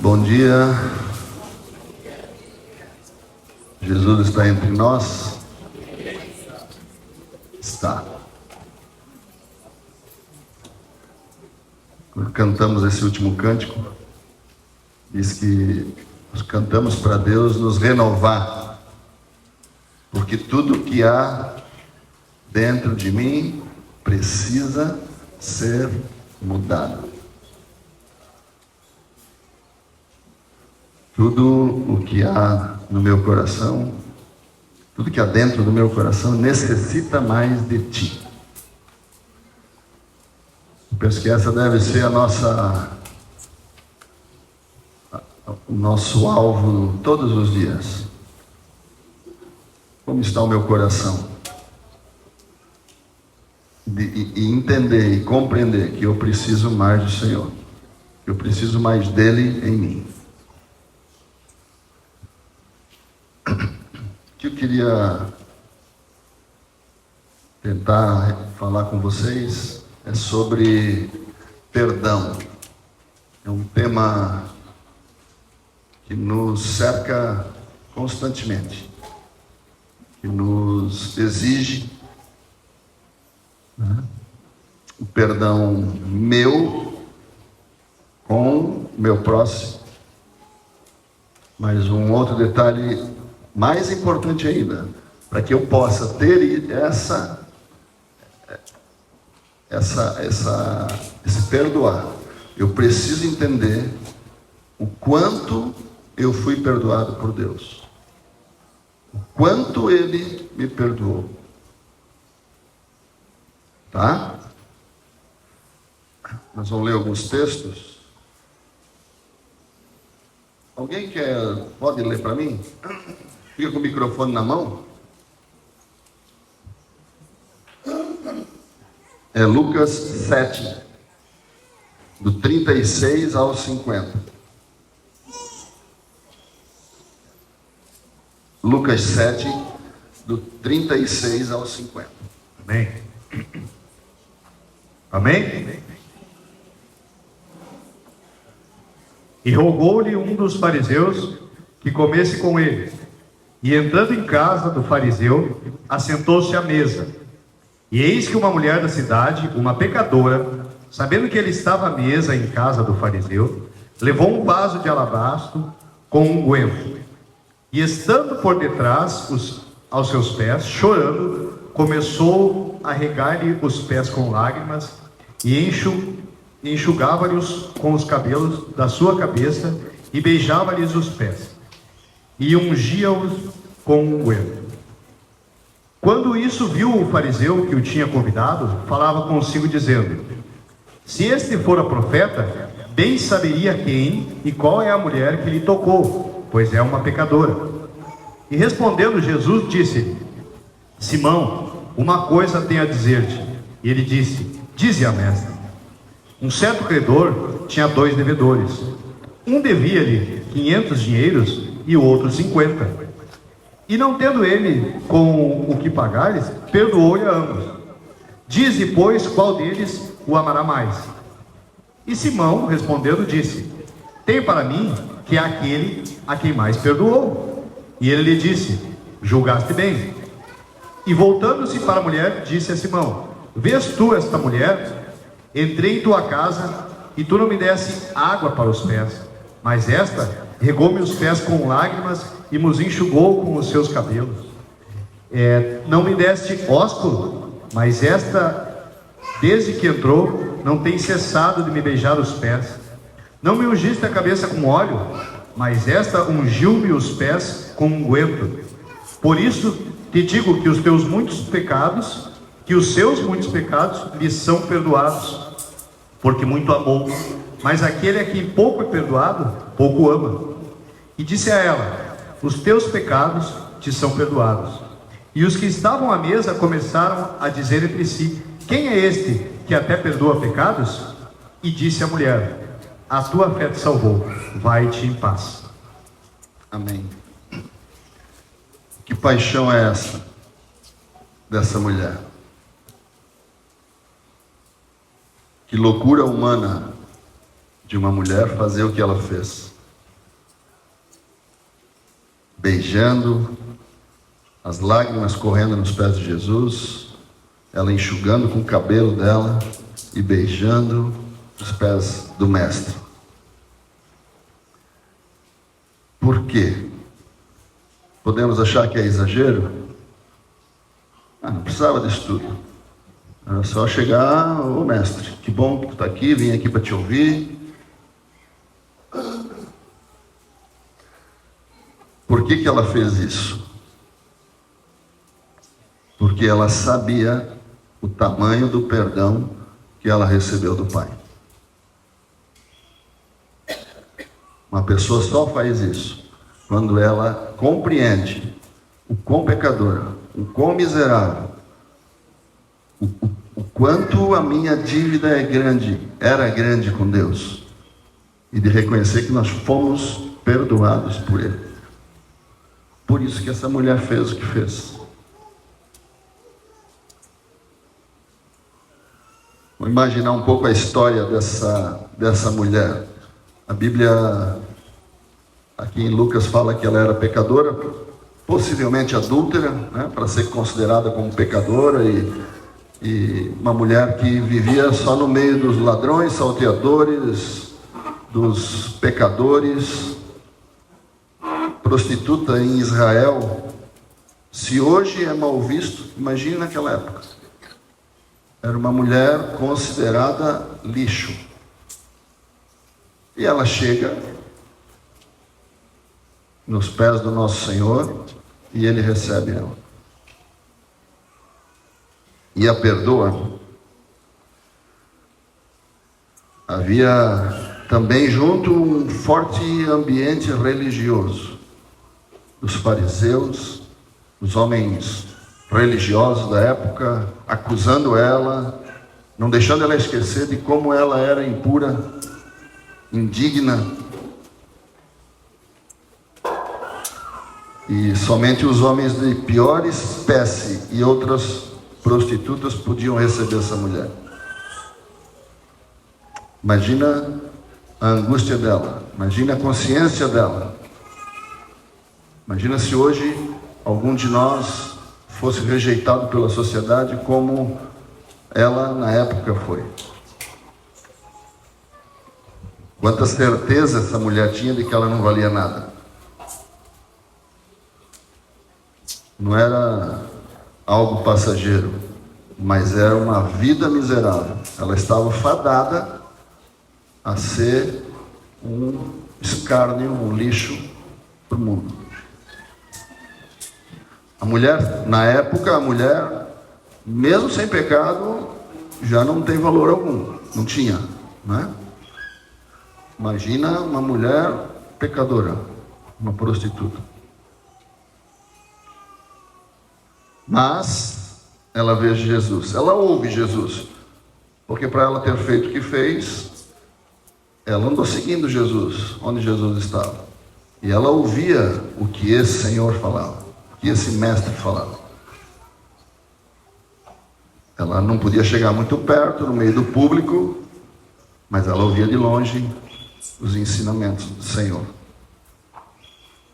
Bom dia. Jesus está entre nós? Está. Quando cantamos esse último cântico, diz que nós cantamos para Deus nos renovar, porque tudo que há dentro de mim precisa ser mudado. Tudo o que há no meu coração, tudo que há dentro do meu coração necessita mais de ti. Eu penso que essa deve ser o nosso alvo todos os dias. Como está o meu coração? E entender e compreender que eu preciso mais do Senhor. Eu preciso mais dele em mim. O que eu queria tentar falar com vocês é sobre perdão. É um tema que nos cerca constantemente, que nos exige, né, o perdão meu com o meu próximo. Mas um outro detalhe mais importante ainda, para que eu possa ter esse perdoar, eu preciso entender o quanto eu fui perdoado por Deus, o quanto Ele me perdoou, tá? Nós vamos ler alguns textos. Alguém pode ler para mim? Fica com o microfone na mão. É Lucas 7, do 36 ao 50. Lucas 7, do 36 ao 50. Amém? Amém? E rogou-lhe um dos fariseus que comesse com ele. E entrando em casa do fariseu, assentou-se à mesa. E eis que uma mulher da cidade, uma pecadora, sabendo que ele estava à mesa em casa do fariseu, levou um vaso de alabastro com unguento. E estando por detrás aos seus pés, chorando, começou a regar-lhe os pés com lágrimas e enxugava-lhes com os cabelos da sua cabeça e beijava-lhes os pés. E ungia-os com unguento. Quando isso viu o fariseu que o tinha convidado, falava consigo dizendo: se este fora profeta, bem saberia quem e qual é a mulher que lhe tocou, pois é uma pecadora. E respondendo Jesus, disse-lhe: Simão, uma coisa tenho a dizer-te. E ele disse: dize-a, mestre. Um certo credor tinha 2 devedores. Um devia-lhe 500 dinheiros e o outro 50. E não tendo ele com o que pagar-lhes, perdoou-lhe a ambos. Dize, pois, qual deles o amará mais? E Simão, respondendo, disse: tem para mim que é aquele a quem mais perdoou. E ele lhe disse: julgaste bem. E voltando-se para a mulher, disse a Simão: vês tu esta mulher? Entrei em tua casa e tu não me deste água para os pés, mas esta regou-me os pés com lágrimas e me enxugou com os seus cabelos. Não me deste ósculo, mas esta, desde que entrou, não tem cessado de me beijar os pés. Não me ungiste a cabeça com óleo, mas esta ungiu-me os pés com unguento. Por isso te digo que os seus muitos pecados lhes são perdoados, porque muito amou. Mas aquele a quem pouco é perdoado, pouco ama. E disse a ela: os teus pecados te são perdoados. E os que estavam à mesa começaram a dizer entre si: quem é este que até perdoa pecados? E disse a mulher: a tua fé te salvou, vai-te em paz. Amém. Que paixão é essa dessa mulher? Que loucura humana de uma mulher fazer o que ela fez. beijando, as lágrimas correndo nos pés de Jesus, ela enxugando com o cabelo dela e beijando os pés do Mestre. Por quê? Podemos achar que é exagero? Não precisava disso tudo. Era só chegar: ô Mestre, que bom que tu está aqui, vim aqui para te ouvir. Por que ela fez isso? Porque ela sabia o tamanho do perdão que ela recebeu do Pai. Uma pessoa só faz isso quando ela compreende o quão pecadora, o quão miserável, o quanto a minha dívida era grande com Deus, e de reconhecer que nós fomos perdoados por Ele. Por isso que essa mulher fez o que fez. Vamos imaginar um pouco a história dessa mulher. A Bíblia, aqui em Lucas, fala que ela era pecadora, possivelmente adúltera, né, para ser considerada como pecadora, e uma mulher que vivia só no meio dos ladrões, salteadores, dos pecadores, prostituta em Israel. Se hoje é mal visto, imagine naquela época. Era uma mulher considerada lixo. E ela chega nos pés do nosso Senhor e Ele recebe ela. E a perdoa. Havia também junto um forte ambiente religioso. Os fariseus, os homens religiosos da época, acusando ela, não deixando ela esquecer de como ela era impura, indigna. E somente os homens de pior espécie e outras prostitutas podiam receber essa mulher. Imagina a angústia dela, imagina a consciência dela. Imagina se hoje algum de nós fosse rejeitado pela sociedade como ela na época foi. Quanta certeza essa mulher tinha de que ela não valia nada. Não era algo passageiro, mas era uma vida miserável. Ela estava fadada a ser um escárnio, um lixo para o mundo. A mulher, na época, a mulher, mesmo sem pecado, já não tem valor algum. Não tinha, né? Imagina uma mulher pecadora, uma prostituta. Mas ela vê Jesus, ela ouve Jesus, porque para ela ter feito o que fez, ela andou seguindo Jesus, onde Jesus estava. E ela ouvia o que esse Senhor falava, o que esse mestre falava. Ela não podia chegar muito perto, no meio do público, mas ela ouvia de longe os ensinamentos do Senhor.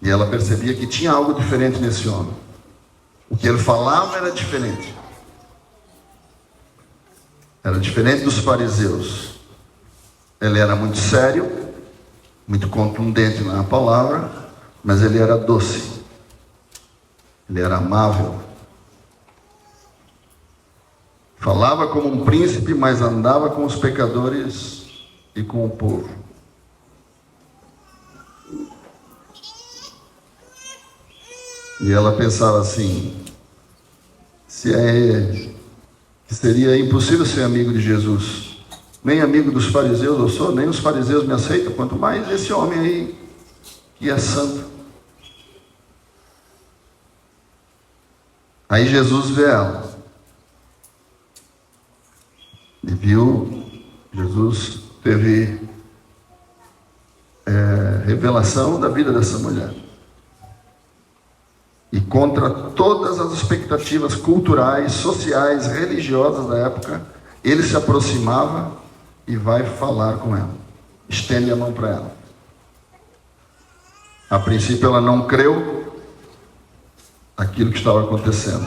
E ela percebia que tinha algo diferente nesse homem. O que ele falava era diferente. Era diferente dos fariseus. Ele era muito sério, muito contundente na palavra, mas ele era doce. Ele era amável. Falava como um príncipe, mas andava com os pecadores e com o povo. E ela pensava assim, que seria impossível ser amigo de Jesus. Nem amigo dos fariseus eu sou, nem os fariseus me aceitam, quanto mais esse homem aí, que é santo. Aí Jesus vê ela. E viu, Jesus teve revelação da vida dessa mulher. E contra todas as expectativas culturais, sociais, religiosas da época, ele se aproximava e vai falar com ela. Estende a mão para ela. A princípio ela não creu, aquilo que estava acontecendo.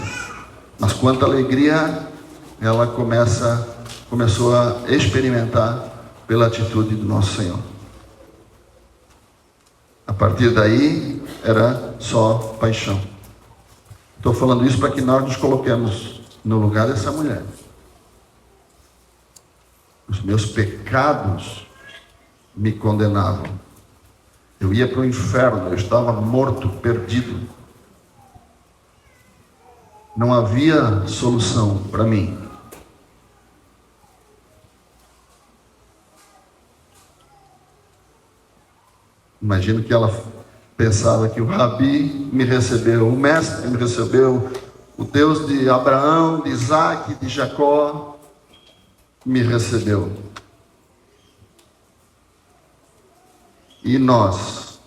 Mas quanta alegria ela começou a experimentar pela atitude do nosso Senhor. A partir daí, era só paixão. Estou falando isso para que nós nos coloquemos no lugar dessa mulher. Os meus pecados me condenavam. Eu ia para o inferno, eu estava morto, perdido. Não havia solução para mim. Imagino que ela pensava que o Rabi me recebeu, o mestre me recebeu, o Deus de Abraão, de Isaac, de Jacó me recebeu. E nós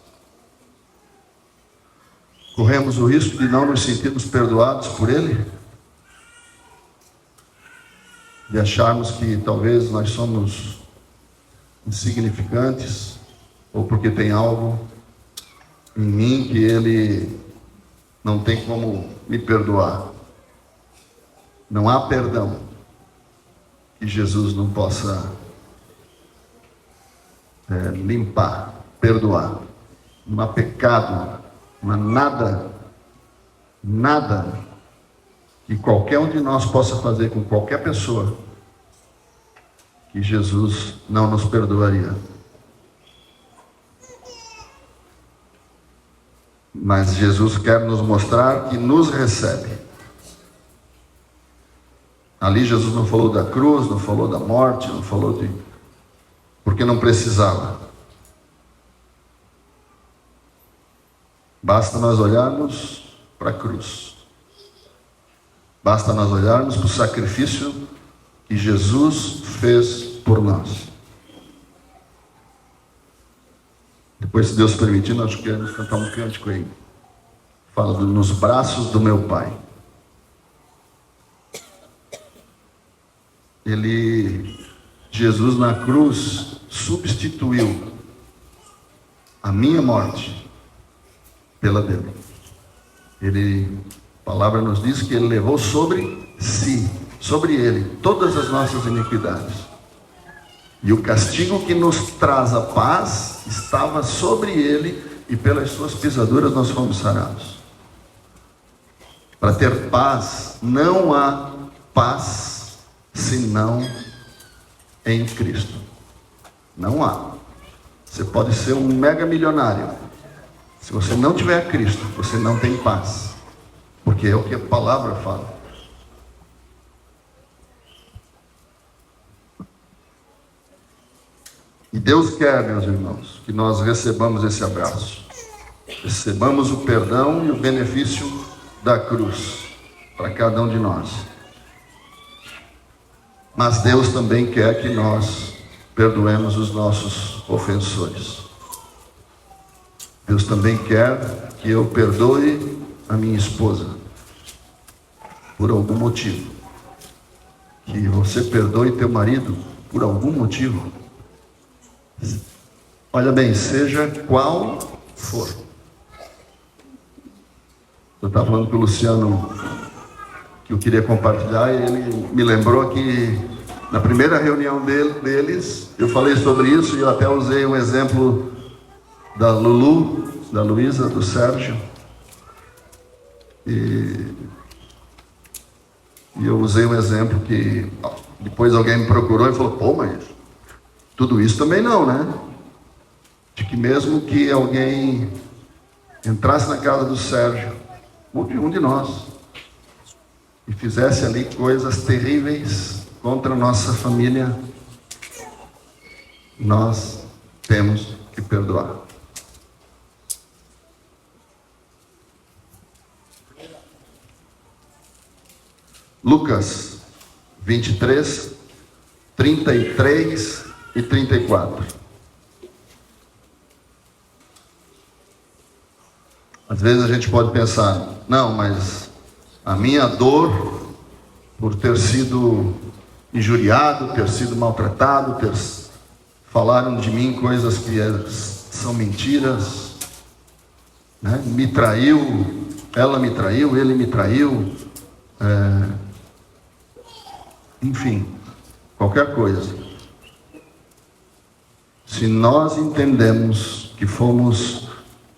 corremos o risco de não nos sentirmos perdoados por Ele? De acharmos que talvez nós somos insignificantes, ou porque tem algo em mim que Ele não tem como me perdoar. Não há perdão que Jesus não possa limpar, perdoar. Não há pecado, não há nada que qualquer um de nós possa fazer com qualquer pessoa que Jesus não nos perdoaria. Mas Jesus quer nos mostrar que nos recebe. Ali Jesus não falou da cruz, não falou da morte, não falou de... porque não precisava. Basta nós olharmos para a cruz. Basta nós olharmos para o sacrifício que Jesus fez por nós. Depois, se Deus permitir, nós queremos cantar um cântico aí. Fala nos braços do meu Pai. Jesus na cruz substituiu a minha morte pela dele. A palavra nos diz que ele levou sobre si, sobre ele, todas as nossas iniquidades. E o castigo que nos traz a paz estava sobre ele, e pelas suas pisaduras nós fomos sarados. Para ter paz, não há paz senão em Cristo. Não há. Você pode ser um mega milionário. Se você não tiver Cristo, você não tem paz. Porque é o que a palavra fala. E Deus quer, meus irmãos, que nós recebamos esse abraço. Recebamos o perdão e o benefício da cruz para cada um de nós. Mas Deus também quer que nós perdoemos os nossos ofensores. Deus também quer que eu perdoe a minha esposa por algum motivo. Que você perdoe teu marido por algum motivo. Olha bem, seja qual for. Eu estava falando com o Luciano que eu queria compartilhar, e ele me lembrou que na primeira reunião deles, eu falei sobre isso, e eu até usei um exemplo da Lulu, da Luísa, do Sérgio, e eu usei um exemplo que depois alguém me procurou e falou: pô, mas tudo isso também não, né? De que mesmo que alguém entrasse na casa do Sérgio, ou de um de nós, e fizesse ali coisas terríveis contra a nossa família, nós temos que perdoar. Lucas 23, 33 e 34. Às vezes a gente pode pensar: não, mas a minha dor por ter sido injuriado, ter sido maltratado, falaram de mim coisas que são mentiras, né? Me traiu, ela me traiu, ele me traiu, enfim, qualquer coisa. Se nós entendemos que fomos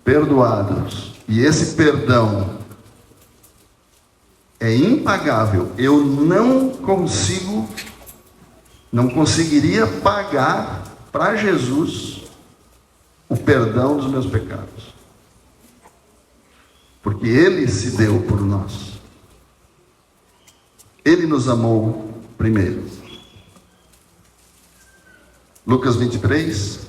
perdoados e esse perdão é impagável, eu não conseguiria pagar para Jesus o perdão dos meus pecados, porque Ele se deu por nós, Ele nos amou primeiro. Lucas 23.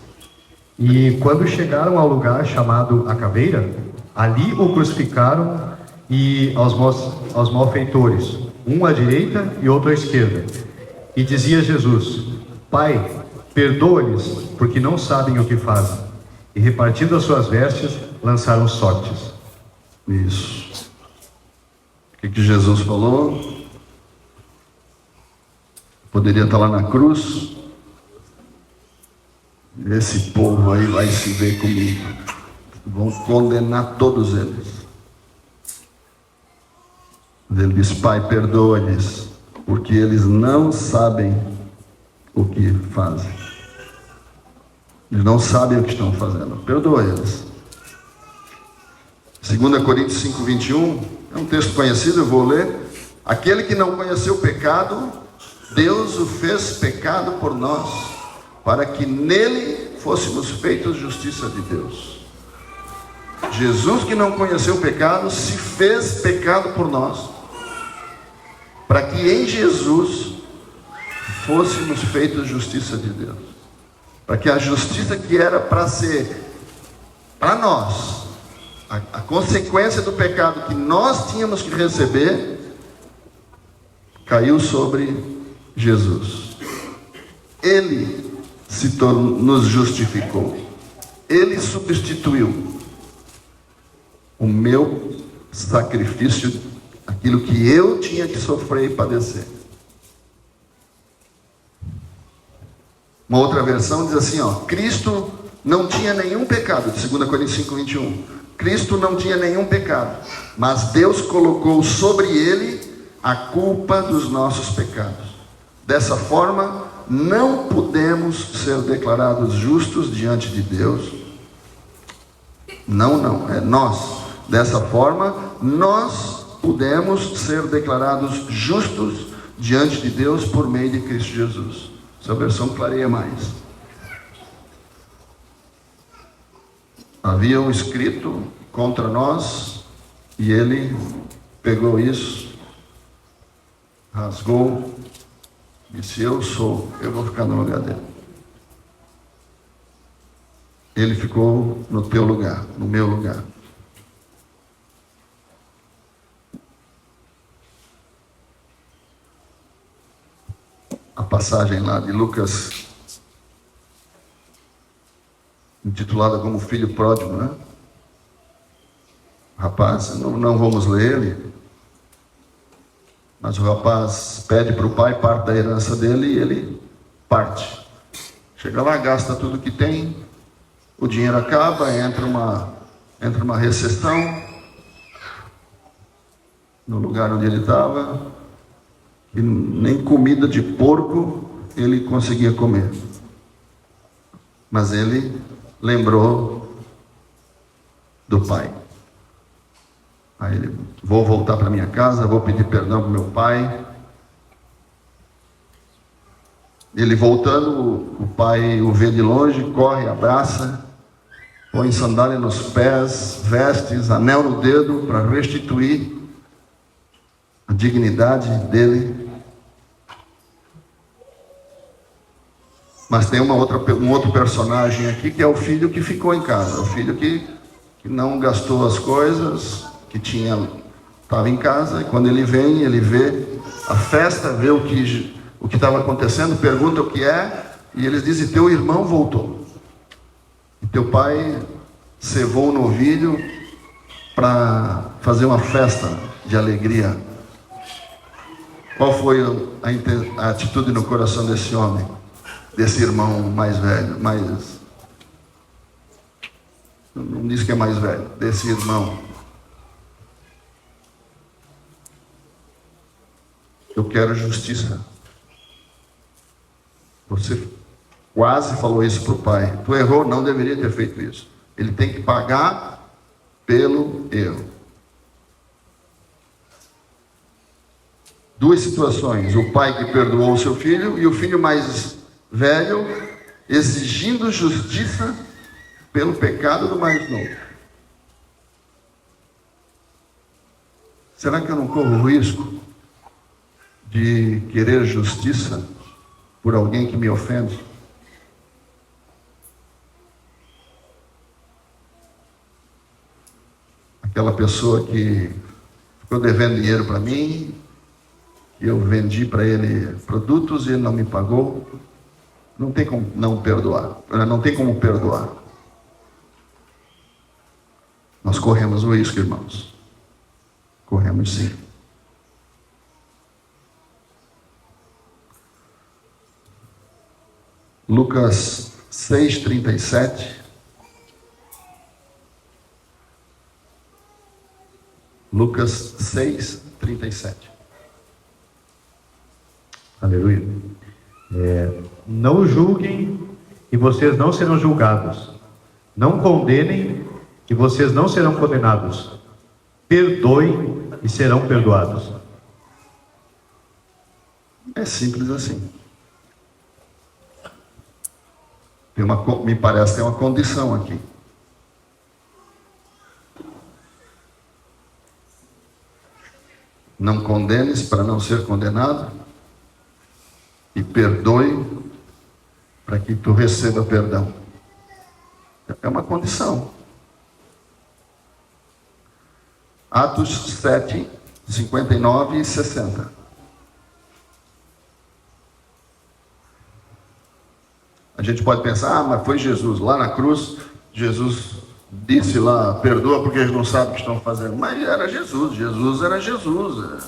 E quando chegaram ao lugar chamado A Caveira, ali o crucificaram e aos malfeitores, um à direita e outro à esquerda. E dizia Jesus: Pai, perdoa-lhes, porque não sabem o que fazem. E repartindo as suas vestes, lançaram sortes. Isso. O que Jesus falou? Poderia estar lá na cruz. Esse povo aí vai se ver comigo. Vão condenar todos eles. Ele diz: Pai, perdoa-lhes, porque eles não sabem o que fazem. Eles não sabem o que estão fazendo. Perdoa eles. 2 Coríntios 5, 21, é um texto conhecido, eu vou ler. Aquele que não conheceu o pecado, Deus o fez pecado por nós, para que nele fôssemos feitos justiça de Deus. Jesus, que não conheceu o pecado, se fez pecado por nós, para que em Jesus fôssemos feitos justiça de Deus. Para que a justiça que era para ser para nós, a consequência do pecado que nós tínhamos que receber, caiu sobre Jesus. Ele nos justificou. Ele substituiu o meu sacrifício, aquilo que eu tinha que sofrer e padecer. Uma outra versão diz assim, Cristo não tinha nenhum pecado, de 2 Coríntios 5, 21. Cristo não tinha nenhum pecado, mas Deus colocou sobre ele a culpa dos nossos pecados. Dessa forma, não podemos ser declarados justos diante de Deus. Não, é nós. Dessa forma, nós podemos ser declarados justos diante de Deus por meio de Cristo Jesus. Essa versão clareia mais. Haviam escrito contra nós e ele pegou isso, rasgou, disse: eu vou ficar no lugar dele. Ele ficou no teu lugar, no meu lugar. A passagem lá de Lucas, intitulada como Filho Pródigo, né? Rapaz, não vamos ler ele, mas o rapaz pede para o pai parte da herança dele e ele parte. Chega lá, gasta tudo que tem, o dinheiro acaba, entra uma recessão no lugar onde ele estava, e nem comida de porco ele conseguia comer. Mas ele lembrou do pai. Aí ele: vou voltar para minha casa, vou pedir perdão para meu pai. Ele voltando, o pai o vê de longe, corre, abraça, põe sandália nos pés, vestes, anel no dedo, para restituir a dignidade dele. Mas tem um outro personagem aqui, que é o filho que ficou em casa, o filho que não gastou as coisas, que estava em casa, e quando ele vem, ele vê a festa, vê o que estava acontecendo, pergunta o que é, e eles dizem: teu irmão voltou, e teu pai cevou um novilho para fazer uma festa de alegria. Qual foi a atitude no coração desse homem, desse irmão mais velho, não diz que é mais velho, desse irmão. Eu quero justiça. Você quase falou isso para o pai. Tu errou, não deveria ter feito isso. Ele tem que pagar pelo erro. Duas situações: o pai que perdoou o seu filho e o filho mais velho exigindo justiça pelo pecado do mais novo. Será que eu não corro o risco de querer justiça por alguém que me ofende? Aquela pessoa que ficou devendo dinheiro para mim, eu vendi para ele produtos e ele não me pagou. Não tem como não perdoar. Não tem como perdoar. Nós corremos o risco, irmãos. Corremos sim. Lucas 6:37. Lucas 6:37. Aleluia. Não julguem e vocês não serão julgados. Não condenem e vocês não serão condenados. Perdoem e serão perdoados. É simples assim. Me parece que tem uma condição aqui. Não condenes para não ser condenado, e perdoe para que tu receba perdão. É uma condição. Atos 7, 59 e 60. A gente pode pensar, mas foi Jesus, lá na cruz, Jesus disse lá, perdoa porque eles não sabem o que estão fazendo. Mas era Jesus, era Jesus.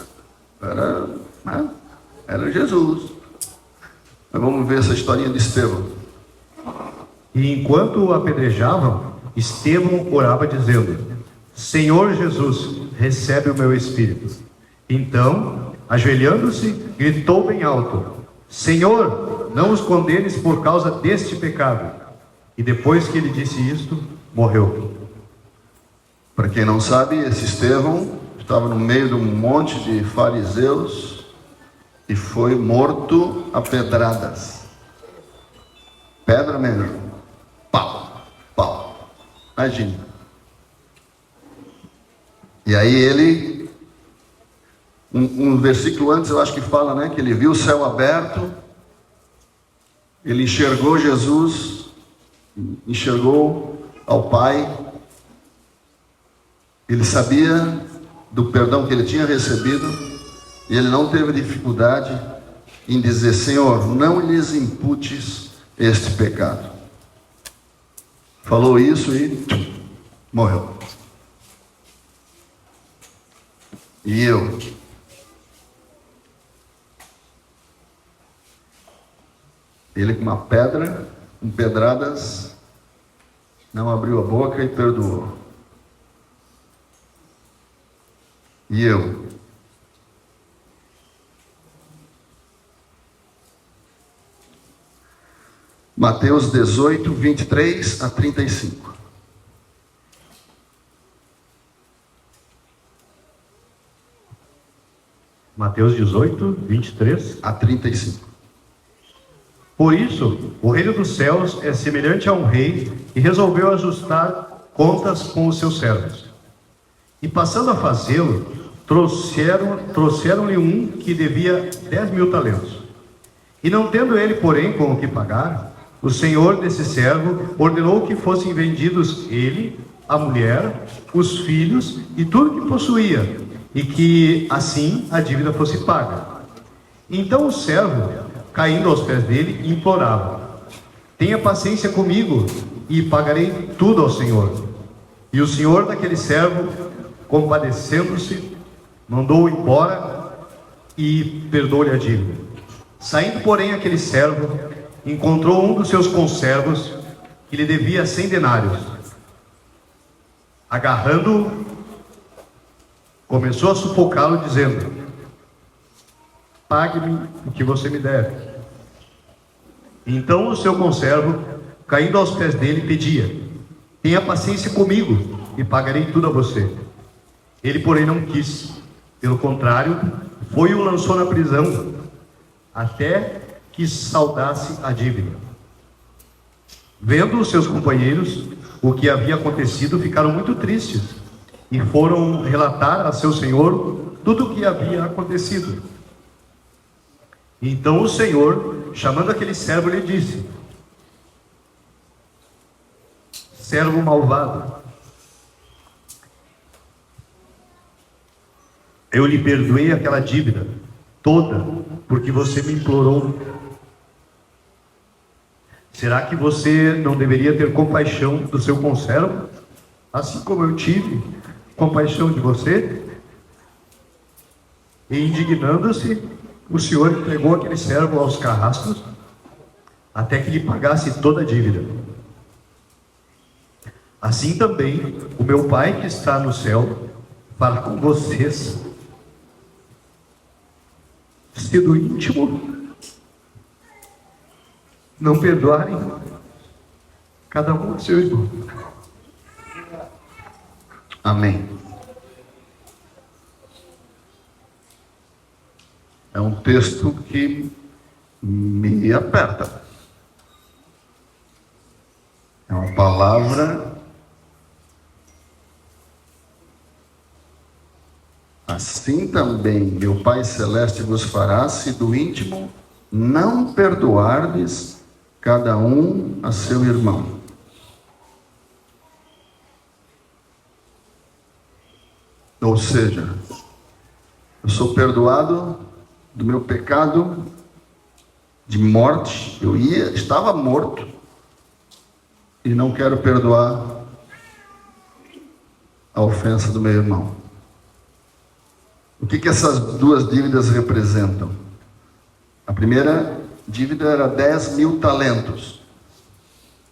Era Jesus. Mas vamos ver essa historinha de Estevão. E enquanto o apedrejavam, Estevão orava dizendo: Senhor Jesus, recebe o meu espírito. Então, ajoelhando-se, gritou bem alto: Senhor, não os condenes por causa deste pecado. E depois que ele disse isto, morreu. Para quem não sabe, esse Estevão estava no meio de um monte de fariseus e foi morto a pedradas. Pedra mesmo. Pau. Imagina. E aí ele, um versículo antes eu acho que fala, né, que ele viu o céu aberto, ele enxergou Jesus, enxergou ao Pai, ele sabia do perdão que ele tinha recebido, e ele não teve dificuldade em dizer: Senhor, não lhes imputes este pecado. Falou isso e morreu. E eu? Ele com uma pedra, com pedradas, não abriu a boca e perdoou. E eu? Mateus 18, 23 a 35. Mateus 18, 23 a 35. Por isso, o reino dos céus é semelhante a um rei que resolveu ajustar contas com os seus servos. E passando a fazê-lo, trouxeram-lhe um que devia 10.000 talentos. E não tendo ele, porém, com o que pagar, o senhor desse servo ordenou que fossem vendidos ele, a mulher, os filhos e tudo que possuía, e que assim a dívida fosse paga. Então o servo, caindo aos pés dele, implorava: tenha paciência comigo e pagarei tudo ao senhor. E o senhor daquele servo, compadecendo-se, mandou-o embora e perdoou-lhe a dívida. Saindo, porém, aquele servo encontrou um dos seus conservos que lhe devia 100 denários. agarrando-o, começou a sufocá-lo, dizendo: pague-me o que você me deve. Então o seu conservo, caindo aos pés dele, pedia: tenha paciência comigo e pagarei tudo a você. Ele, porém, não quis. Pelo contrário, foi e o lançou na prisão, até que saudasse a dívida. Vendo os seus companheiros o que havia acontecido, ficaram muito tristes e foram relatar a seu senhor tudo o que havia acontecido. Então o senhor, chamando aquele servo, lhe disse: servo malvado, eu lhe perdoei aquela dívida toda, porque você me implorou. Será que você não deveria ter compaixão do seu conservo, assim como eu tive compaixão de você? E indignando-se, o senhor entregou aquele servo aos carrascos, até que lhe pagasse toda a dívida. Assim também, o meu Pai que está no céu fará com vocês, se do íntimo não perdoarem cada um a seu irmão. Amém. É um texto que me aperta. É uma palavra assim também meu Pai Celeste vos fará, se do íntimo não perdoardes cada um a seu irmão. Ou seja, eu sou perdoado do meu pecado de morte. Estava morto e não quero perdoar a ofensa do meu irmão. O que essas duas dívidas representam? A primeira dívida era 10.000 talentos.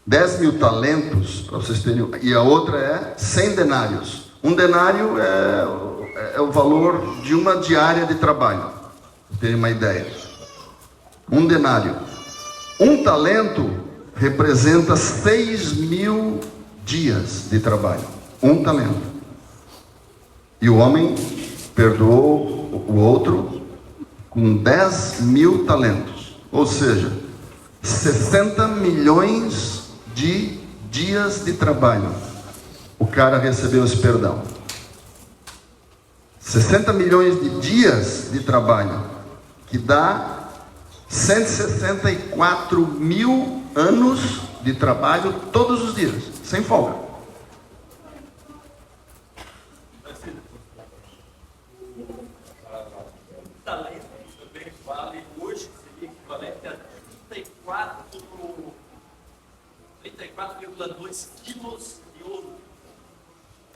10.000 talentos, para vocês terem, e a outra é 100 denários. Um denário é o valor de uma diária de trabalho, para terem uma ideia. Um denário. Um talento representa 6.000 dias de trabalho. Um talento. E o homem perdoou o outro com 10.000 talentos. Ou seja, 60 milhões de dias de trabalho. O cara recebeu esse perdão. 60 milhões de dias de trabalho, que dá 164 mil anos de trabalho todos os dias, sem folga. O talento também vale hoje, seria equivalente a 34,2 quilos de ouro.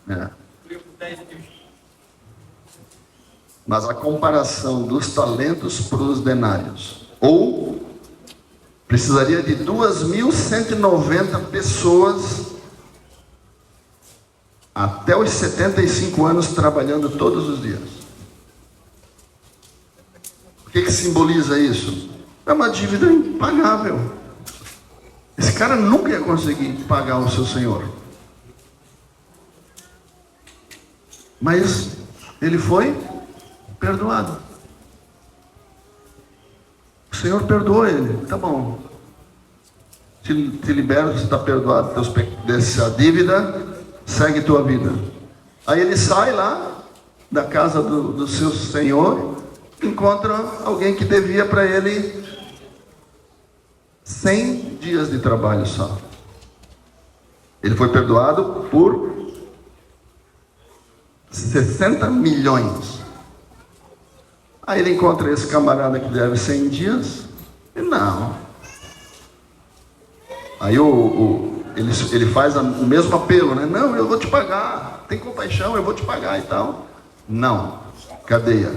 É. 10 mil. Mas a comparação dos talentos para os denários, ou precisaria de 2.190 pessoas até os 75 anos trabalhando todos os dias. O que simboliza isso? É uma dívida impagável. Esse cara nunca ia conseguir pagar o seu senhor. Mas ele foi perdoado. O Senhor perdoou ele. Tá bom. Te libera, você está perdoado dessa dívida, segue tua vida. Aí ele sai lá da casa do seu senhor, encontra alguém que devia para ele 100 dias de trabalho só. Ele foi perdoado por 60 milhões. Aí ele encontra esse camarada que deve 100 dias. E não. Aí ele faz o mesmo apelo, né? Não, eu vou te pagar. Tem compaixão, eu vou te pagar e tal. Não. Cadeia.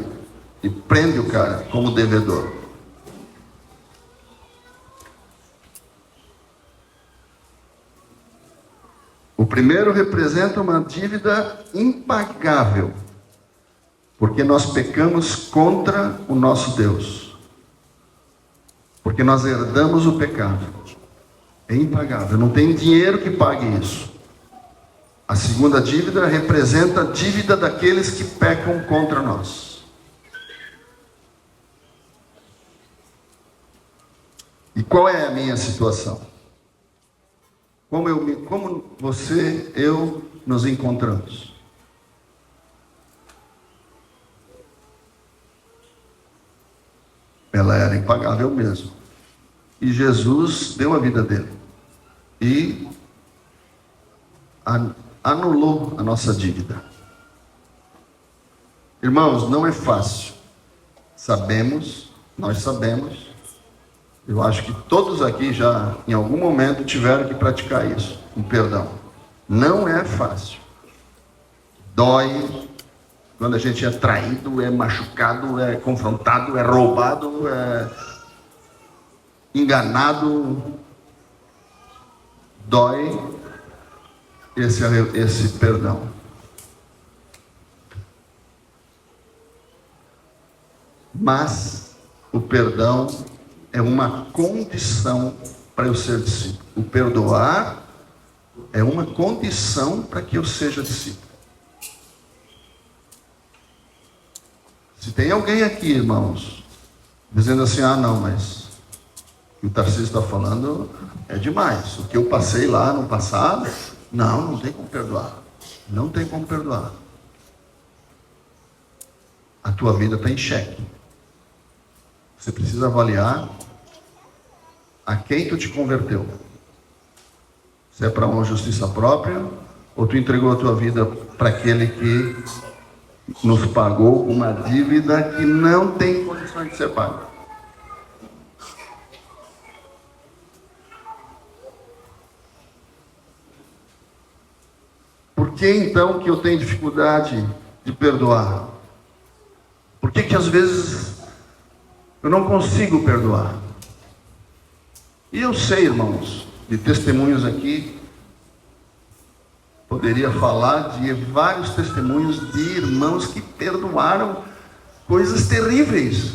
E prende o cara como devedor. O primeiro representa uma dívida impagável, porque nós pecamos contra o nosso Deus. Porque nós herdamos o pecado. É impagável, não tem dinheiro que pague isso. A segunda dívida representa a dívida daqueles que pecam contra nós. E qual é a minha situação? Como você, eu nos encontramos? Ela era impagável mesmo. E Jesus deu a vida dele. E anulou a nossa dívida. Irmãos, não é fácil. Nós sabemos. Eu acho que todos aqui já, em algum momento, tiveram que praticar isso, um perdão. Não é fácil. Dói. Quando a gente é traído, é machucado, é confrontado, é roubado, é enganado. Dói esse perdão. Mas o perdão é uma condição para eu ser discípulo. O perdoar é uma condição para que eu seja discípulo. Se tem alguém aqui, irmãos, dizendo assim, não, mas o que o Tarcísio está falando é demais. O que eu passei lá no passado, não tem como perdoar. Não tem como perdoar. A tua vida está em xeque. Você precisa avaliar a quem tu te converteu. Se é para uma justiça própria, ou tu entregou a tua vida para aquele que nos pagou uma dívida que não tem condições de ser paga. Por que então que eu tenho dificuldade de perdoar? Por que às vezes eu não consigo perdoar? E eu sei, irmãos, de testemunhos aqui, poderia falar de vários testemunhos de irmãos que perdoaram coisas terríveis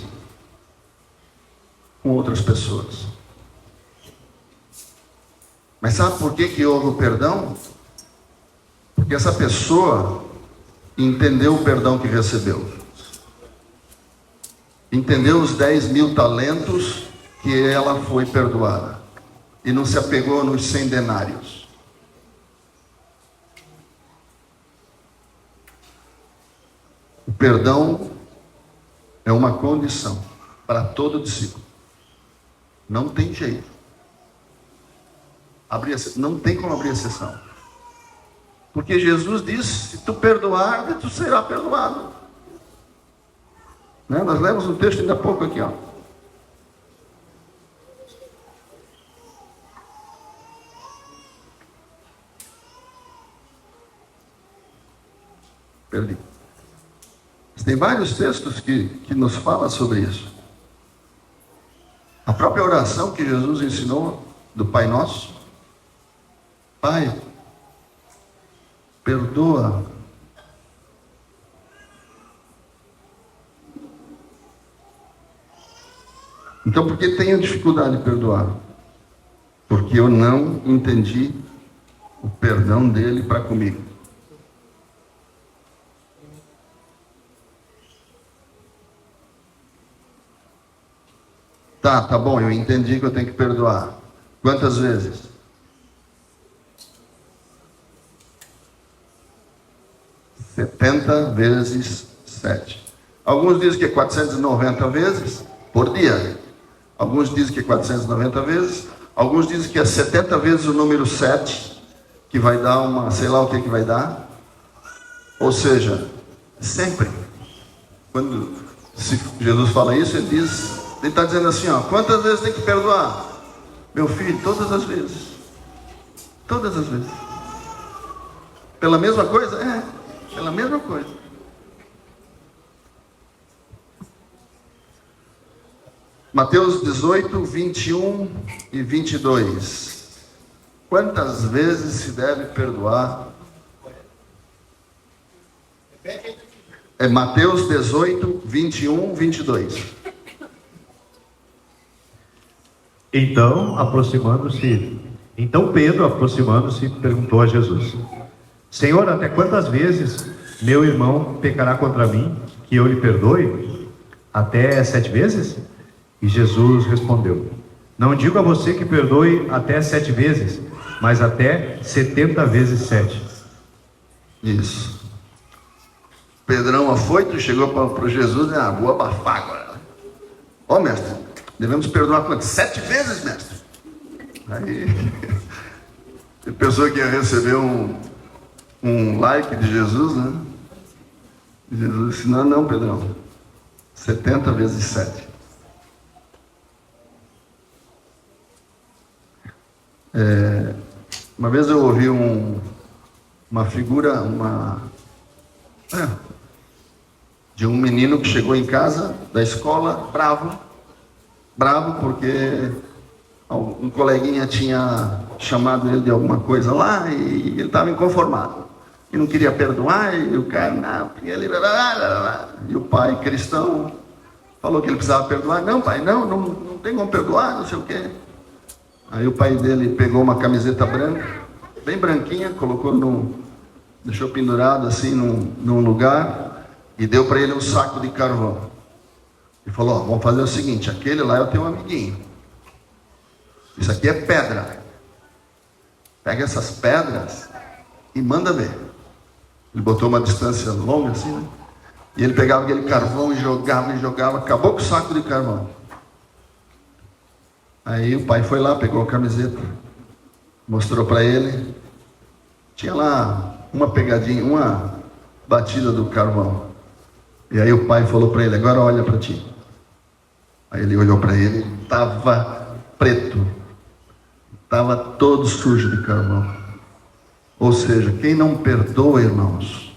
com outras pessoas. Mas sabe por que houve o perdão? Porque essa pessoa entendeu o perdão que recebeu. Entendeu os 10.000 talentos que ela foi perdoada. E não se apegou nos 100 denários. O perdão é uma condição para todo discípulo. Não tem jeito. Não tem como abrir exceção. Porque Jesus disse, se tu perdoar, tu será perdoado. Né? Nós lemos um texto ainda há pouco aqui, Perdi. Tem vários textos que nos falam sobre isso. A própria oração que Jesus ensinou do Pai Nosso. Pai, perdoa. Então, por que tenho dificuldade de perdoar? Porque eu não entendi o perdão dele para comigo. Tá bom, eu entendi que eu tenho que perdoar. Quantas vezes? (70 vezes 7). Alguns dizem que é 490 vezes por dia. Alguns dizem que é 490 vezes. Alguns dizem que é 70 vezes o número 7, que vai dar uma, sei lá o que vai dar. Ou seja, sempre. Quando Jesus fala isso, ele está dizendo assim, quantas vezes tem que perdoar? Meu filho, todas as vezes. Todas as vezes. Pela mesma coisa? Pela mesma coisa. Mateus 18, 21 e 22. Quantas vezes se deve perdoar? É Mateus 18, 21, 22. Então Pedro, aproximando-se, perguntou a Jesus: Senhor, até quantas vezes meu irmão pecará contra mim, que eu lhe perdoe? Até 7 vezes? E Jesus respondeu: Não digo a você que perdoe até 7 vezes, mas até 70 vezes 7. Isso. Pedrão afoito chegou para Jesus e vou abafar agora. Ó, mestre, devemos perdoar quanto? 7 vezes, mestre. Aí ele pensou que ia receber um like de Jesus, né? E Jesus disse: Não, Pedrão, 70 vezes 7. Uma vez eu ouvi uma figura, de um menino que chegou em casa da escola bravo porque um coleguinha tinha chamado ele de alguma coisa lá e ele estava inconformado e não queria perdoar, e o cara, não, ele... E o pai cristão falou que ele precisava perdoar. Não, pai, não tem como perdoar, não sei o quê. Aí o pai dele pegou uma camiseta branca, bem branquinha, deixou pendurado assim num lugar e deu para ele um saco de carvão. E falou: vamos fazer o seguinte, aquele lá é o teu amiguinho. Isso aqui é pedra. Pega essas pedras e manda ver. Ele botou uma distância longa assim, né? E ele pegava aquele carvão e jogava, acabou com o saco de carvão. Aí o pai foi lá, pegou a camiseta, mostrou para ele. Tinha lá uma pegadinha, uma batida do carvão. E aí o pai falou para ele: agora olha para ti. Aí ele olhou para ele, estava preto, estava todo sujo de carvão. Ou seja, quem não perdoa, irmãos,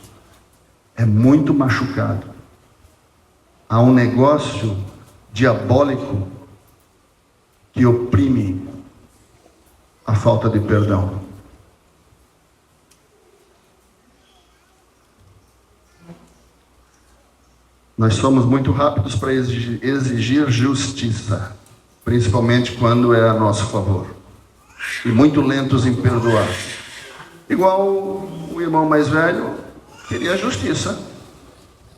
é muito machucado. Há um negócio diabólico que oprime a falta de perdão. Nós somos muito rápidos para exigir justiça, principalmente quando é a nosso favor, e muito lentos em perdoar. Igual o irmão mais velho queria justiça,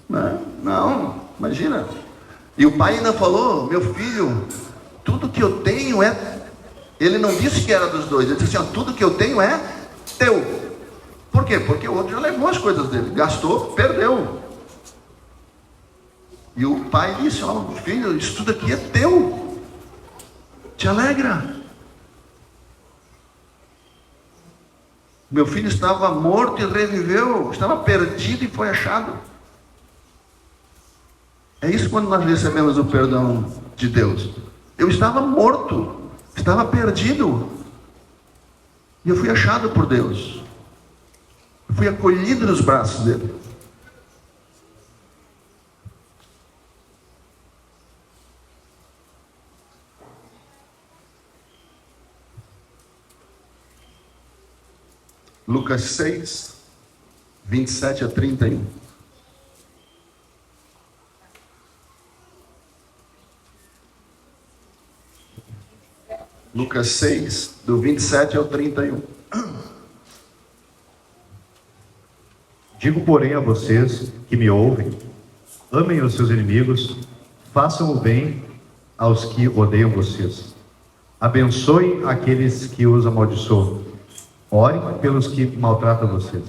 né? Não, imagina. E o pai ainda falou: meu filho, tudo que eu tenho é... Ele não disse que era dos dois, ele disse assim: tudo que eu tenho é teu. Por quê? Porque o outro já levou as coisas dele, gastou, perdeu. E o pai disse: filho, isso tudo aqui é teu, te alegra. Meu filho estava morto e reviveu, estava perdido e foi achado. É isso quando nós recebemos o perdão de Deus. Eu estava morto, estava perdido, e eu fui achado por Deus. Eu fui acolhido nos braços dele. Lucas 6, 27 a 31. Lucas 6, do 27 ao 31. Digo, porém, a vocês que me ouvem: amem os seus inimigos, façam o bem aos que odeiam vocês, abençoem aqueles que os amaldiçoam, orem pelos que maltratam vocês.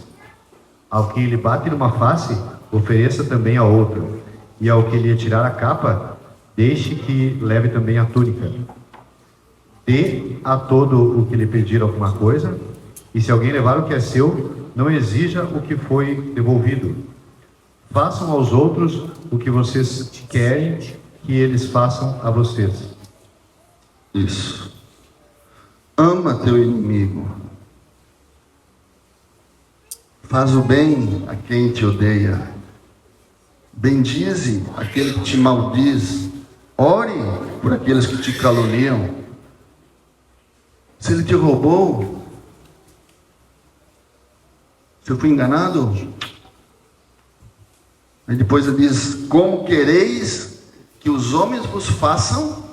Ao que lhe bate numa face, ofereça também a outra, e ao que lhe tirar a capa, deixe que leve também a túnica. Dê a todo o que lhe pedir alguma coisa, e se alguém levar o que é seu, não exija o que foi devolvido. Façam aos outros o que vocês querem que eles façam a vocês. Isso. Ama teu inimigo. Faz o bem a quem te odeia. Bendize aquele que te maldiz. Ore por aqueles que te caluniam. Se ele te roubou, Se eu fui enganado? Aí depois ele diz: como quereis que os homens vos façam,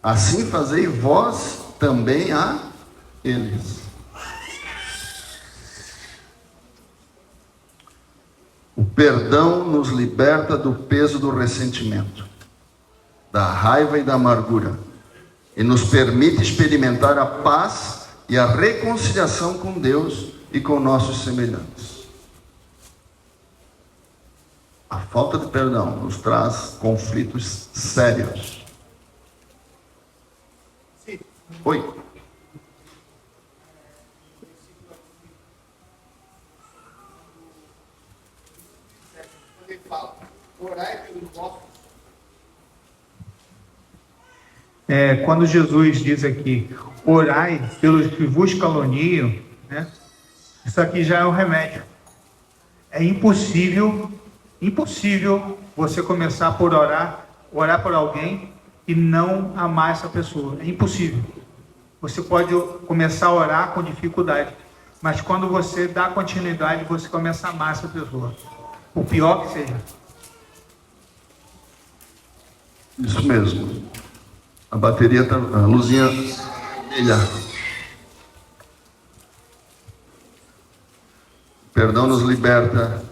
assim fazei vós também a eles. O perdão nos liberta do peso do ressentimento, da raiva e da amargura, e nos permite experimentar a paz e a reconciliação com Deus e com nossos semelhantes. A falta de perdão nos traz conflitos sérios. Oi. Ele fala, orai pelos vossos. Quando Jesus diz aqui, orai pelos que vos caluniam, né? Isso aqui já é um remédio. É impossível você começar por orar por alguém e não amar essa pessoa. É impossível. Você pode começar a orar com dificuldade, mas quando você dá continuidade, você começa a amar essa pessoa. O pior que seja. Isso mesmo. A bateria está, a luzinha vermelha. Perdão nos liberta.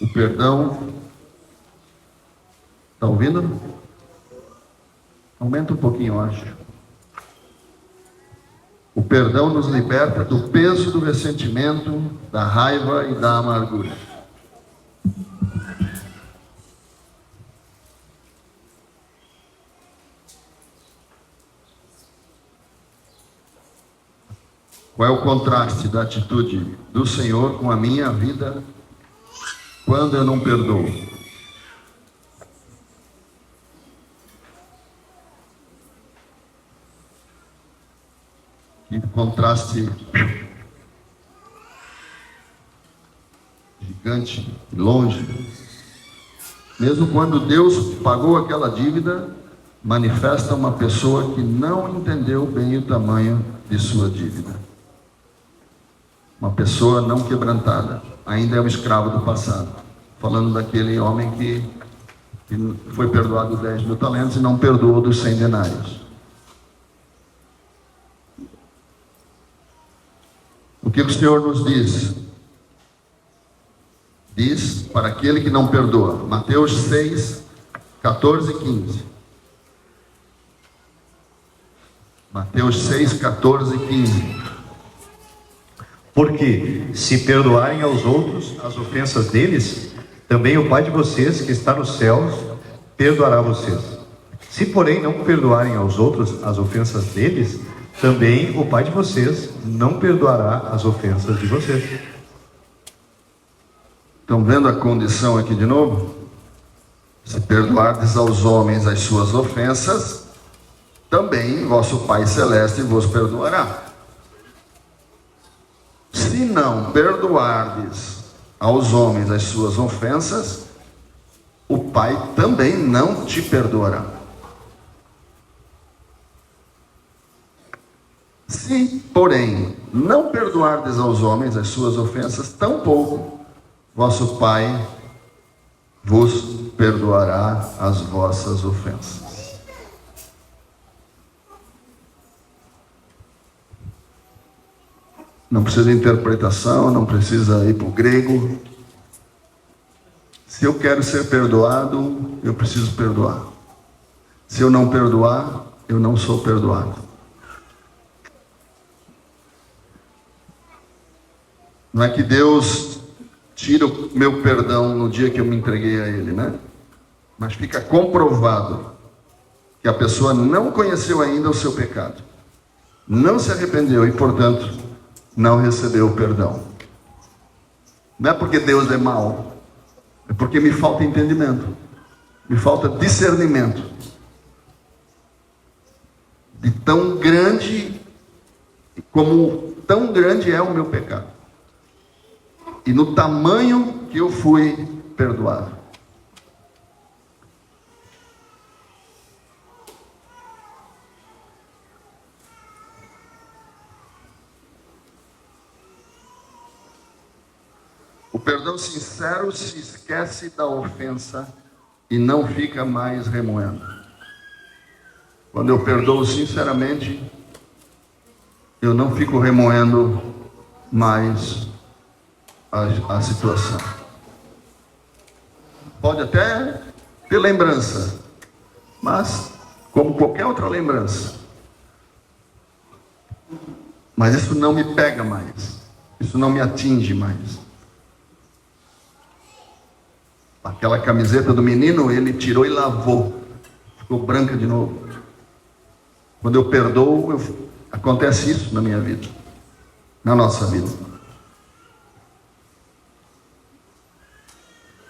O perdão. Está ouvindo? Aumenta um pouquinho, eu acho. O perdão nos liberta do peso do ressentimento, da raiva e da amargura. Qual é o contraste da atitude do Senhor com a minha vida quando eu não perdoo? Que contraste gigante, longe. Mesmo quando Deus pagou aquela dívida, manifesta uma pessoa que não entendeu bem o tamanho de sua dívida. Uma pessoa não quebrantada, ainda é um escravo do passado. Falando daquele homem que foi perdoado 10 mil talentos e não perdoou dos 100 denários. O que o Senhor nos diz? Diz para aquele que não perdoa. Mateus 6, 14 e 15. Mateus 6, 14 e 15. Porque se perdoarem aos outros as ofensas deles, também o Pai de vocês que está nos céus perdoará vocês. Se porém não perdoarem aos outros as ofensas deles, também o Pai de vocês não perdoará as ofensas de vocês. Estão vendo a condição aqui de novo? Se perdoardes aos homens as suas ofensas, também vosso Pai Celeste vos perdoará. Se não perdoardes aos homens as suas ofensas, o Pai também não te perdoará. Se, porém, não perdoardes aos homens as suas ofensas, tampouco vosso Pai vos perdoará as vossas ofensas. Não precisa de interpretação, não precisa ir para o grego. Se eu quero ser perdoado, eu preciso perdoar. Se eu não perdoar, eu não sou perdoado. Não é que Deus tira o meu perdão no dia que eu me entreguei a Ele, né? Mas fica comprovado que a pessoa não conheceu ainda o seu pecado, não se arrependeu e, portanto, não recebeu o perdão. Não é porque Deus é mau, é porque me falta entendimento, me falta discernimento de tão grande é o meu pecado e no tamanho que eu fui perdoado. O perdão sincero se esquece da ofensa e não fica mais remoendo. Quando eu perdoo sinceramente, eu não fico remoendo mais a situação. Pode até ter lembrança, mas como qualquer outra lembrança. Mas isso não me pega mais, isso não me atinge mais. Aquela camiseta do menino, ele tirou e lavou, ficou branca de novo. Quando eu perdoo, acontece isso na minha vida, na nossa vida.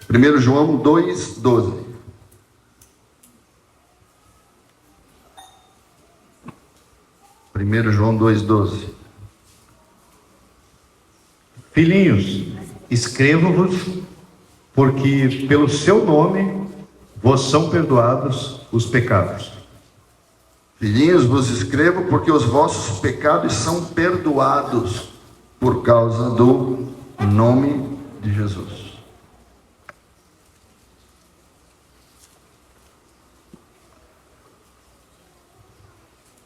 1 João 2,12. João 2,12. Filhinhos, escrevo-vos, porque pelo seu nome vos são perdoados os pecados. Filhinhos, vos escrevo porque os vossos pecados são perdoados por causa do nome de Jesus.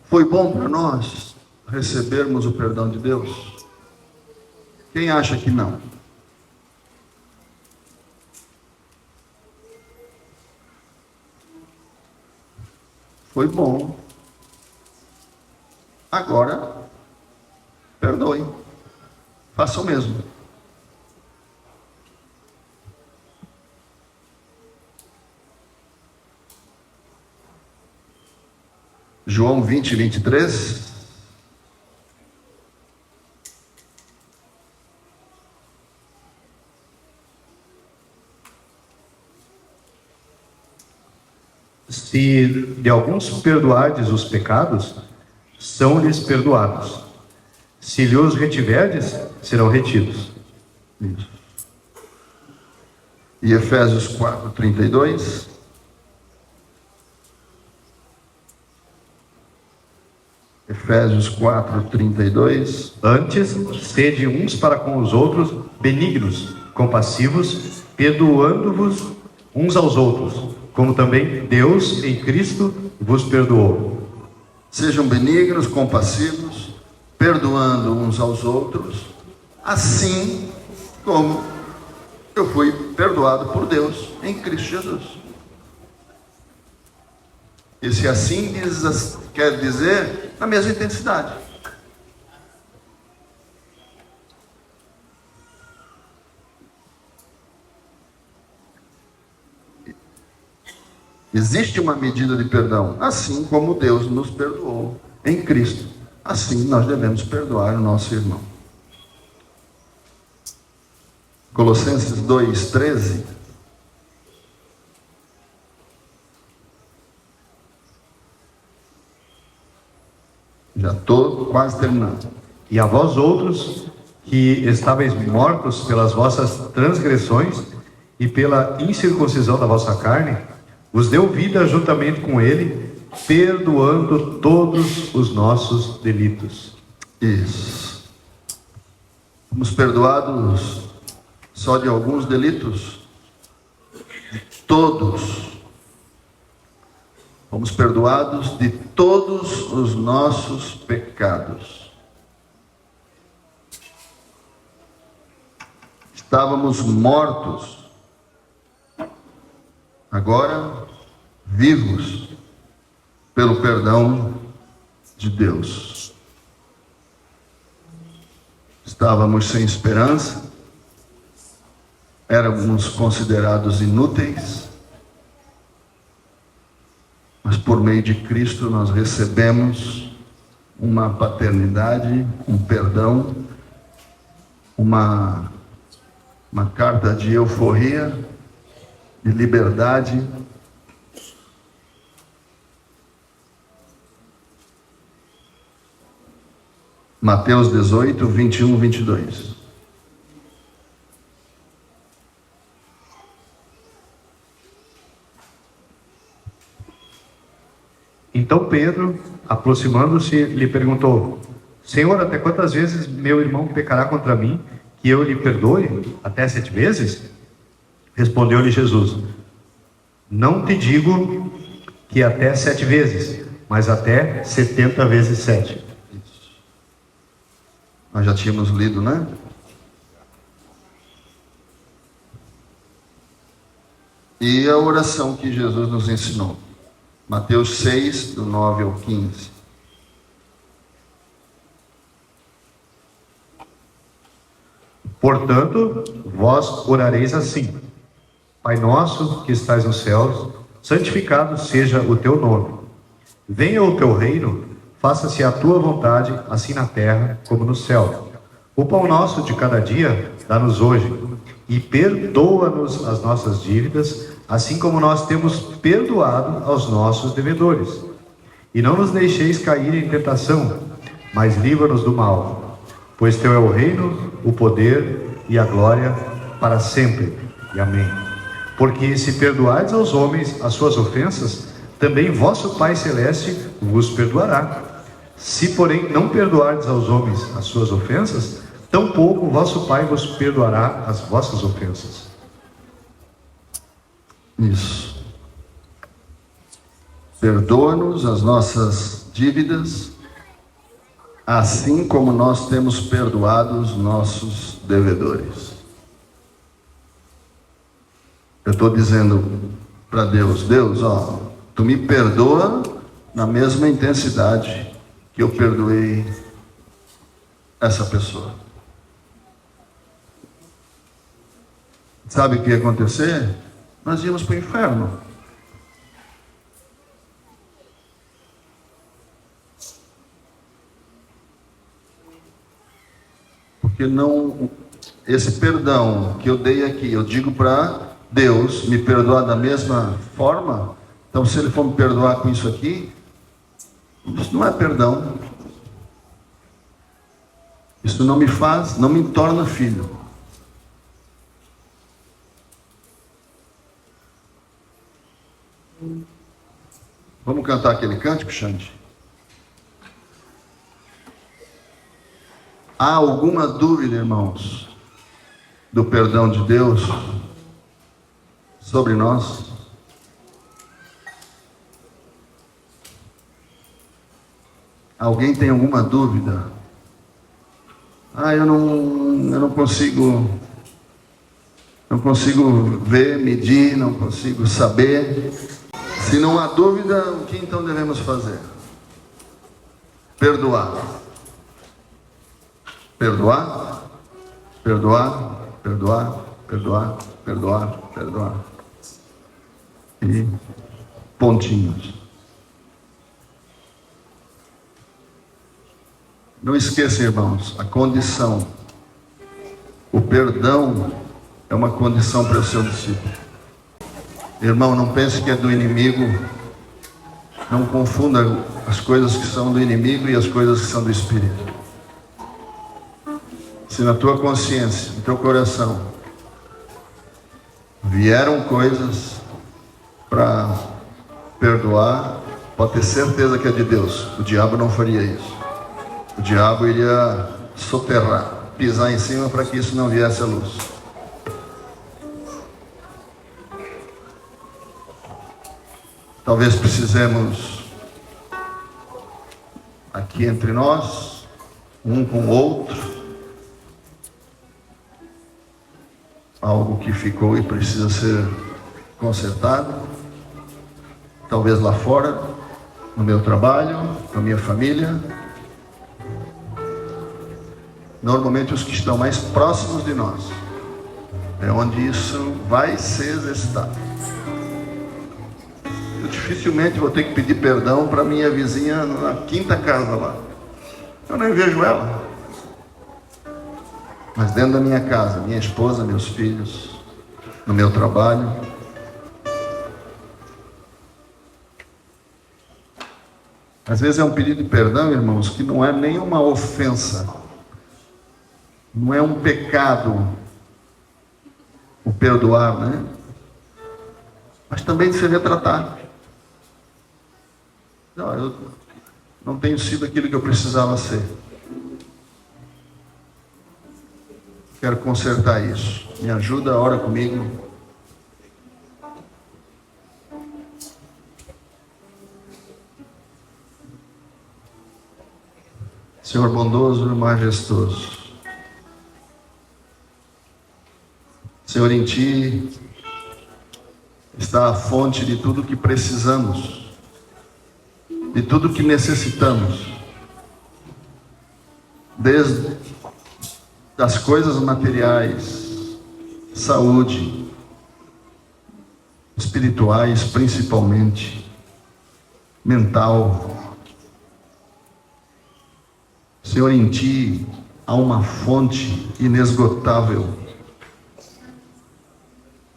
Foi bom para nós recebermos o perdão de Deus? Quem acha que não? Foi bom. Agora, perdoem. Façam o mesmo. João 20:23. Se de alguns perdoardes os pecados, são-lhes perdoados. Se lhes retiverdes, serão retidos. Isso. E Efésios 4:32. Efésios 4:32. Antes, sede uns para com os outros benignos, compassivos, perdoando-vos uns aos outros, como também Deus em Cristo vos perdoou. Sejam benignos, compassivos, perdoando uns aos outros, assim como eu fui perdoado por Deus em Cristo Jesus. Esse assim quer dizer na mesma intensidade. Existe uma medida de perdão, assim como Deus nos perdoou em Cristo. Assim nós devemos perdoar o nosso irmão. Colossenses 2:13. Já estou quase terminando. E a vós outros, que estáveis mortos pelas vossas transgressões e pela incircuncisão da vossa carne, vos deu vida juntamente com ele, perdoando todos os nossos delitos. Isso. Fomos perdoados só de alguns delitos? De todos. Fomos perdoados de todos os nossos pecados. Estávamos mortos, agora vivos pelo perdão de Deus. Estávamos sem esperança, éramos considerados inúteis, mas por meio de Cristo nós recebemos uma paternidade, um perdão, uma carta de euforia, de liberdade. Mateus 18, 21, 22. Então Pedro, aproximando-se, lhe perguntou: Senhor, até quantas vezes meu irmão pecará contra mim, que eu lhe perdoe até 7 vezes? Respondeu-lhe Jesus: não te digo que até 7 vezes, mas até 70 vezes 7. Isso. Nós já tínhamos lido, né? E a oração que Jesus nos ensinou. Mateus 6, do 9 ao 15. Portanto, vós orareis assim: Pai nosso que estais nos céus, santificado seja o teu nome. Venha o teu reino, faça-se a tua vontade, assim na terra como no céu. O pão nosso de cada dia dá-nos hoje, e perdoa-nos as nossas dívidas, assim como nós temos perdoado aos nossos devedores. E não nos deixeis cair em tentação, mas livra-nos do mal. Pois teu é o reino, o poder e a glória para sempre. E amém. Porque se perdoardes aos homens as suas ofensas, também vosso Pai Celeste vos perdoará. Se, porém, não perdoardes aos homens as suas ofensas, tampouco vosso Pai vos perdoará as vossas ofensas. Isso. Perdoa-nos as nossas dívidas, assim como nós temos perdoado os nossos devedores. Eu estou dizendo para Deus: Deus, ó, tu me perdoa na mesma intensidade que eu perdoei essa pessoa. Sabe o que ia acontecer? Nós íamos para o inferno. Porque não, esse perdão que eu dei aqui, eu digo para Deus me perdoar da mesma forma. Então, se Ele for me perdoar com isso aqui, isso não é perdão. Isso não me faz, não me torna filho. Vamos cantar aquele cântico, Xande? Há alguma dúvida, irmãos, do perdão de Deus sobre nós? Alguém tem alguma dúvida? Eu não consigo ver, medir, não consigo saber. Se não há dúvida, o que então devemos fazer? Perdoar. Perdoar, perdoar, perdoar, perdoar, perdoar, perdoar. E pontinhos. Não esqueça, irmãos, a condição. O perdão é uma condição para o seu discípulo. Irmão, não pense que é do inimigo. Não confunda as coisas que são do inimigo e as coisas que são do Espírito. Se na tua consciência, no teu coração, vieram coisas para perdoar, pode ter certeza que é de Deus. O diabo não faria isso. O diabo iria soterrar, pisar em cima para que isso não viesse à luz. Talvez precisemos, aqui entre nós, um com o outro, algo que ficou e precisa ser consertado. Talvez lá fora, no meu trabalho, com a minha família. Normalmente os que estão mais próximos de nós é onde isso vai ser exercitado. Eu dificilmente vou ter que pedir perdão para minha vizinha na quinta casa lá. Eu nem vejo ela. Mas dentro da minha casa, minha esposa, meus filhos, no meu trabalho. Às vezes é um pedido de perdão, irmãos, que não é nenhuma ofensa. Não é um pecado o perdoar, né? Mas também de se retratar. Não, eu não tenho sido aquilo que eu precisava ser. Quero consertar isso. Me ajuda, ora comigo. Senhor bondoso e majestoso, Senhor, em Ti está a fonte de tudo que precisamos, de tudo que necessitamos, desde as coisas materiais, saúde, espirituais principalmente, mental. Senhor, em Ti há uma fonte inesgotável.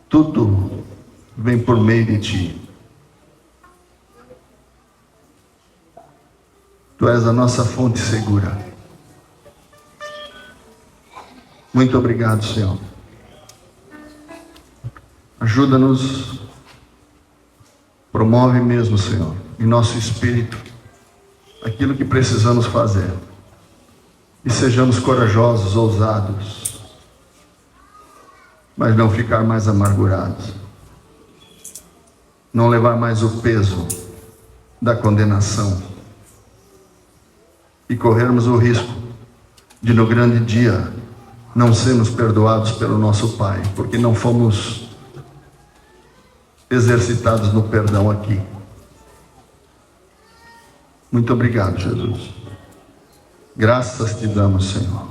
Tudo vem por meio de Ti. Tu és a nossa fonte segura. Muito obrigado, Senhor. Ajuda-nos, promove mesmo, Senhor, em nosso espírito, aquilo que precisamos fazer. E sejamos corajosos, ousados, mas não ficar mais amargurados. Não levar mais o peso da condenação. E corrermos o risco de no grande dia não sermos perdoados pelo nosso Pai, porque não fomos exercitados no perdão aqui. Muito obrigado, Jesus. Graças te damos, Senhor.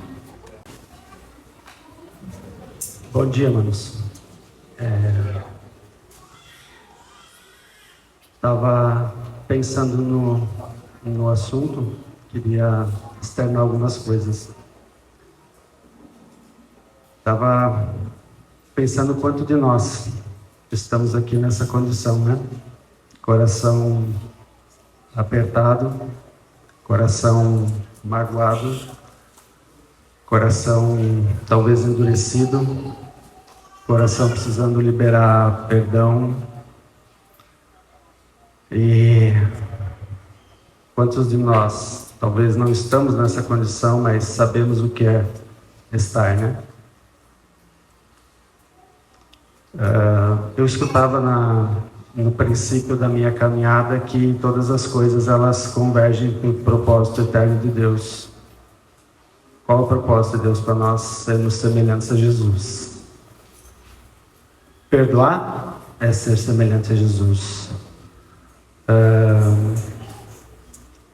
Bom dia, manos. Estava pensando no assunto, queria externar algumas coisas. Estava pensando quanto de nós estamos aqui nessa condição, né? Coração apertado, coração magoado, coração talvez endurecido, coração precisando liberar perdão. E quantos de nós talvez não estamos nessa condição, mas sabemos o que é estar, né? Eu escutava no princípio da minha caminhada que todas as coisas elas convergem para o propósito eterno de Deus. Qual é o propósito de Deus para nós? Sermos semelhantes a Jesus. Perdoar é ser semelhante a Jesus.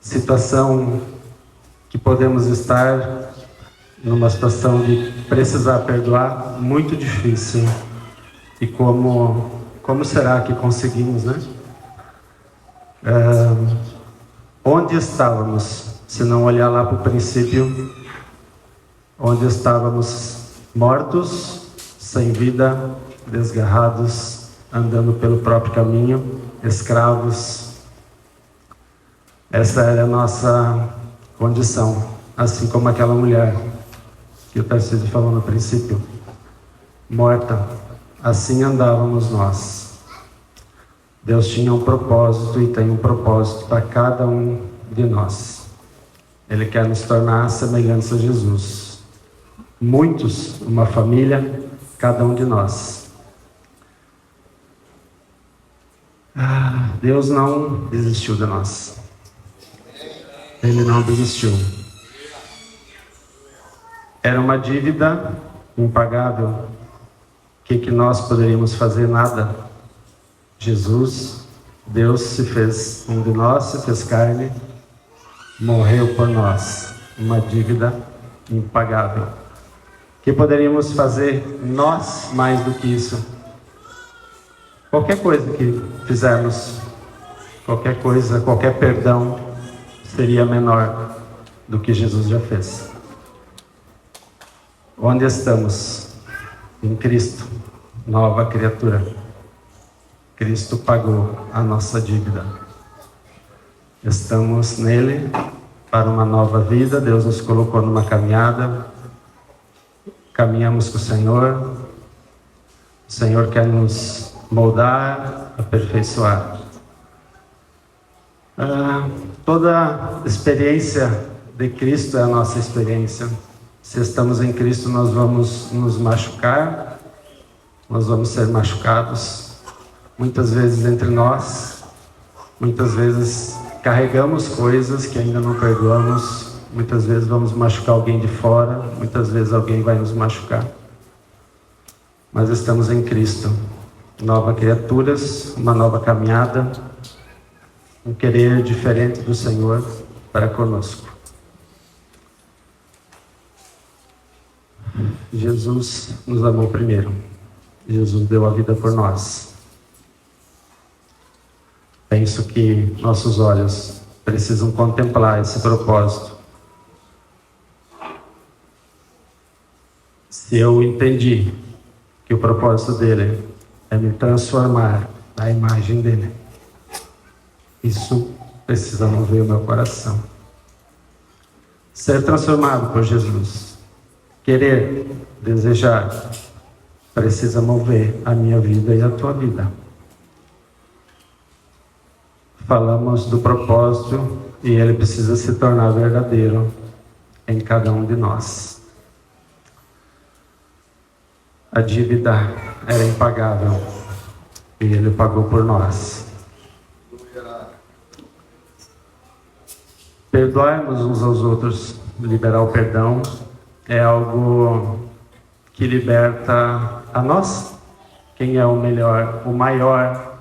Situação que podemos estar numa situação de precisar perdoar, muito difícil. E como será que conseguimos, né? Onde estávamos, se não olhar lá para o princípio, onde estávamos mortos, sem vida, desgarrados, andando pelo próprio caminho, escravos. Essa era a nossa condição, assim como aquela mulher que o Tarcísio falou no princípio, morta. Assim andávamos nós. Deus tinha um propósito e tem um propósito para cada um de nós. Ele quer nos tornar semelhantes a Jesus. Muitos, uma família, cada um de nós. Deus não desistiu de nós. Ele não desistiu. Era uma dívida impagável. O que nós poderíamos fazer? Nada. Jesus, Deus se fez um de nós, se fez carne, morreu por nós. Uma dívida impagável. O que poderíamos fazer nós mais do que isso? Qualquer coisa que fizermos, qualquer coisa, qualquer perdão seria menor do que Jesus já fez. Onde estamos? Em Cristo, nova criatura. Cristo pagou a nossa dívida. Estamos nele para uma nova vida. Deus nos colocou numa caminhada. Caminhamos com o Senhor. O Senhor quer nos moldar, aperfeiçoar. Toda experiência de Cristo é a nossa experiência. Se estamos em Cristo, nós vamos nos machucar, nós vamos ser machucados, muitas vezes entre nós, muitas vezes carregamos coisas que ainda não perdoamos, muitas vezes vamos machucar alguém de fora, muitas vezes alguém vai nos machucar. Mas estamos em Cristo, novas criaturas, uma nova caminhada, um querer diferente do Senhor para conosco. Jesus nos amou primeiro. Jesus deu a vida por nós. Penso que nossos olhos precisam contemplar esse propósito. Se eu entendi que o propósito dele é me transformar na imagem dele, isso precisa mover o meu coração. Ser transformado por Jesus, querer, desejar, precisa mover a minha vida e a tua vida. Falamos do propósito e ele precisa se tornar verdadeiro em cada um de nós. A dívida era impagável e ele pagou por nós. Perdoarmos uns aos outros, liberar o perdão, é algo que liberta a nós. Quem é o melhor, o maior,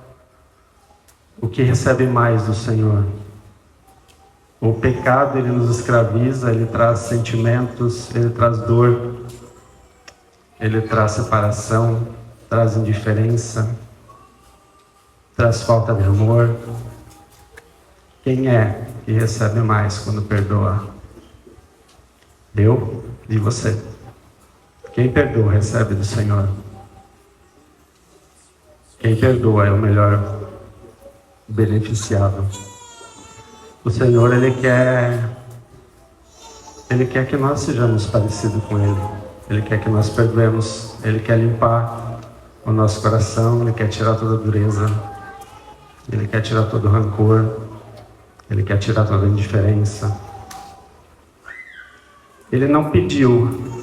o que recebe mais do Senhor? O pecado, ele nos escraviza, ele traz sentimentos, ele traz dor, ele traz separação, traz indiferença, traz falta de amor. Quem é que recebe mais quando perdoa? Eu e você. Quem perdoa recebe do Senhor. Quem perdoa é o melhor beneficiado. O Senhor, Ele quer que nós sejamos parecidos com Ele. Ele quer que nós perdoemos. Ele quer limpar o nosso coração. Ele quer tirar toda a dureza. Ele quer tirar todo o rancor. Ele quer tirar toda a indiferença. Ele não pediu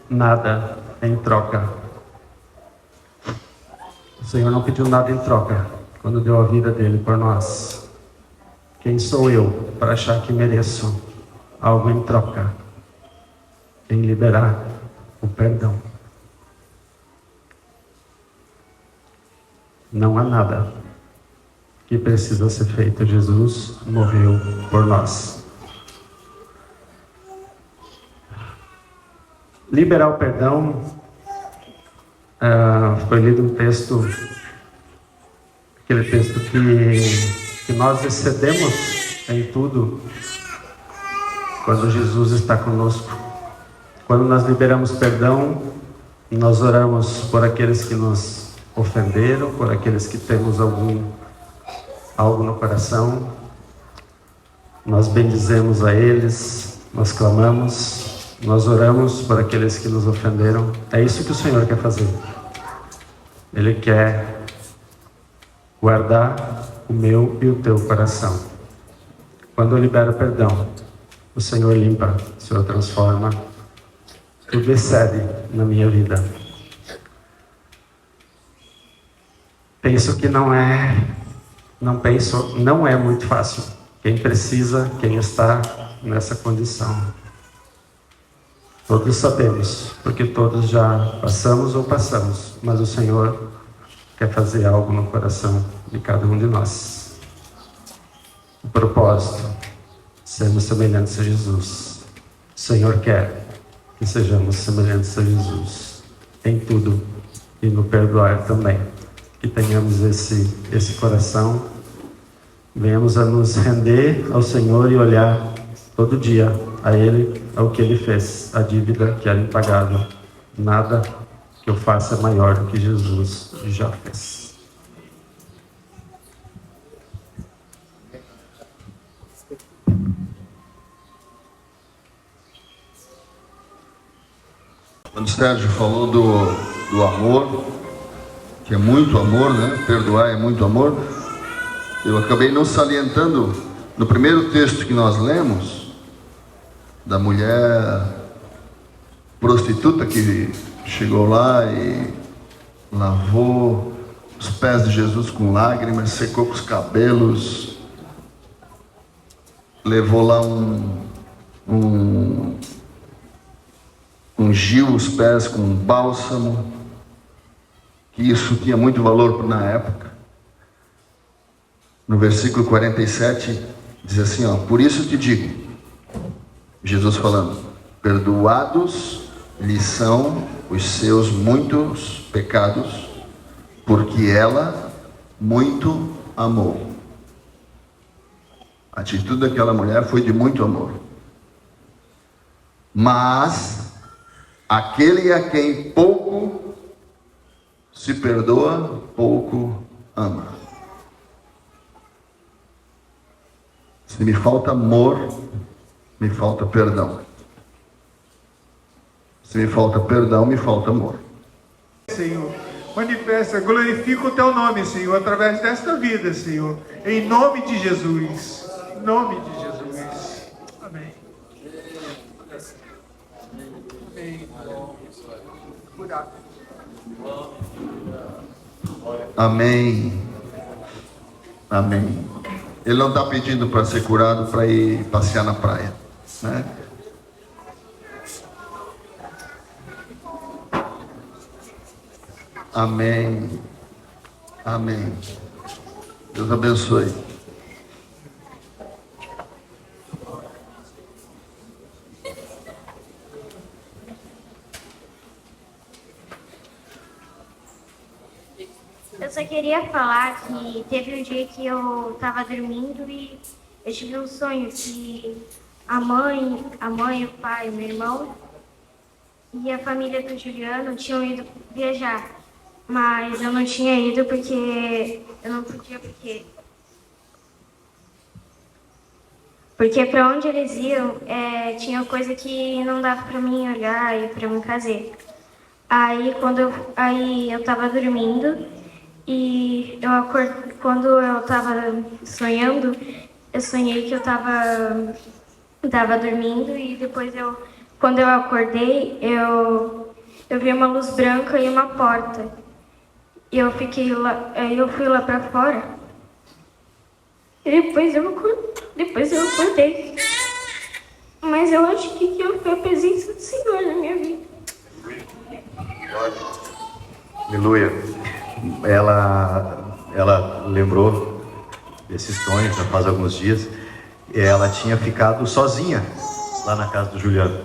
nada em troca. O Senhor não pediu nada em troca quando deu a vida dele por nós. Quem sou eu para achar que mereço algo em troca? Em liberar o perdão. Não há nada que precisa ser feito. Jesus morreu por nós. Liberar o perdão, foi lido um texto, aquele texto que nós excedemos em tudo quando Jesus está conosco. Quando nós liberamos perdão, nós oramos por aqueles que nos ofenderam, por aqueles que temos algo no coração, nós bendizemos a eles, nós clamamos, nós oramos por aqueles que nos ofenderam. É isso que o Senhor quer fazer. Ele quer guardar o meu e o teu coração. Quando eu libero perdão, o Senhor limpa, o Senhor transforma, tudo excede na minha vida. Penso que não é muito fácil. Quem precisa, quem está nessa condição. Todos sabemos, porque todos já passamos ou passamos, mas o Senhor quer fazer algo no coração de cada um de nós. O propósito, sermos semelhantes a Jesus. O Senhor quer que sejamos semelhantes a Jesus em tudo e no perdoar também. Que tenhamos esse coração, venhamos a nos render ao Senhor e olhar todo dia a Ele, ao que Ele fez, a dívida que era impagável. Nada que eu faça é maior do que Jesus já fez. Quando o Sérgio falou do amor, que é muito amor, né? Perdoar é muito amor, eu acabei não salientando no primeiro texto que nós lemos, da mulher prostituta que chegou lá e lavou os pés de Jesus com lágrimas, secou com os cabelos, levou lá ungiu os pés com bálsamo, que isso tinha muito valor na época. No versículo 47 diz assim, ó: por isso te digo, Jesus falando, perdoados lhe são os seus muitos pecados, porque ela muito amou. A atitude daquela mulher foi de muito amor. Mas aquele a quem pouco se perdoa, pouco ama. Se me falta amor, me falta perdão. Se me falta perdão, me falta amor. Senhor, manifesta, glorifica o teu nome, Senhor, através desta vida, Senhor, em nome de Jesus. Em nome de Jesus. Amém. Amém. Amém. Ele não está pedindo para ser curado para ir passear na praia, né? Amém. Amém. Deus abençoe. Eu só queria falar que teve um dia que eu estava dormindo e eu tive um sonho que a mãe, o pai, meu irmão e a família do Juliano tinham ido viajar. Mas eu não tinha ido porque eu não podia, porque para onde eles iam tinha coisa que não dava para mim olhar e para mim fazer. Aí eu estava dormindo e quando eu estava sonhando, eu sonhei que eu estava dormindo e depois quando eu acordei, eu vi uma luz branca e uma porta. E eu fui lá pra fora. E depois eu acordei. Mas eu acho que aquilo foi a presença do Senhor na minha vida. Aleluia. Ela lembrou desses sonhos já faz alguns dias. Ela tinha ficado sozinha lá na casa do Juliano.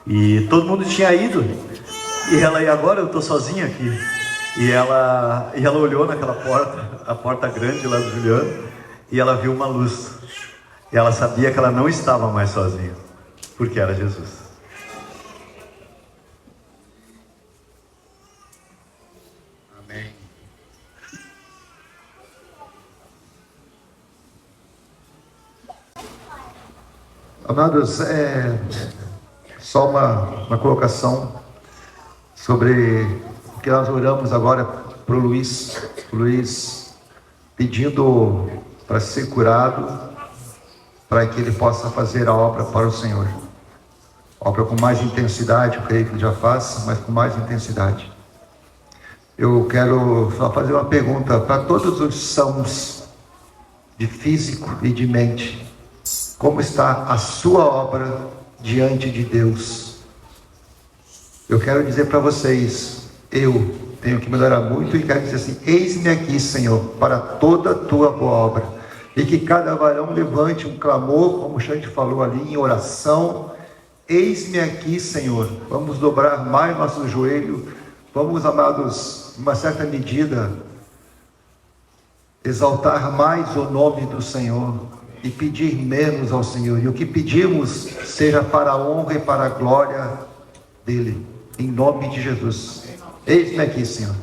E todo mundo tinha ido. E agora eu estou sozinha aqui. E ela olhou naquela porta, a porta grande lá do Juliano, e ela viu uma luz. E ela sabia que ela não estava mais sozinha, porque era Jesus. Amém. Amados, só uma colocação sobre o que nós oramos agora para o Luiz pedindo para ser curado, para que ele possa fazer a obra para o Senhor. Obra com mais intensidade, eu creio que ele já faz, mas com mais intensidade. Eu quero só fazer uma pergunta para todos os sãos de físico e de mente. Como está a sua obra diante de Deus? Eu quero dizer para vocês, eu tenho que melhorar muito e quero dizer assim: eis-me aqui, Senhor, para toda a tua boa obra. E que cada varão levante um clamor, como o Xande falou ali, em oração. Eis-me aqui, Senhor. Vamos dobrar mais nosso joelho. Vamos, amados, uma certa medida, exaltar mais o nome do Senhor e pedir menos ao Senhor. E o que pedimos seja para a honra e para a glória dele. Em nome de Jesus. Eis-me aqui, Senhor.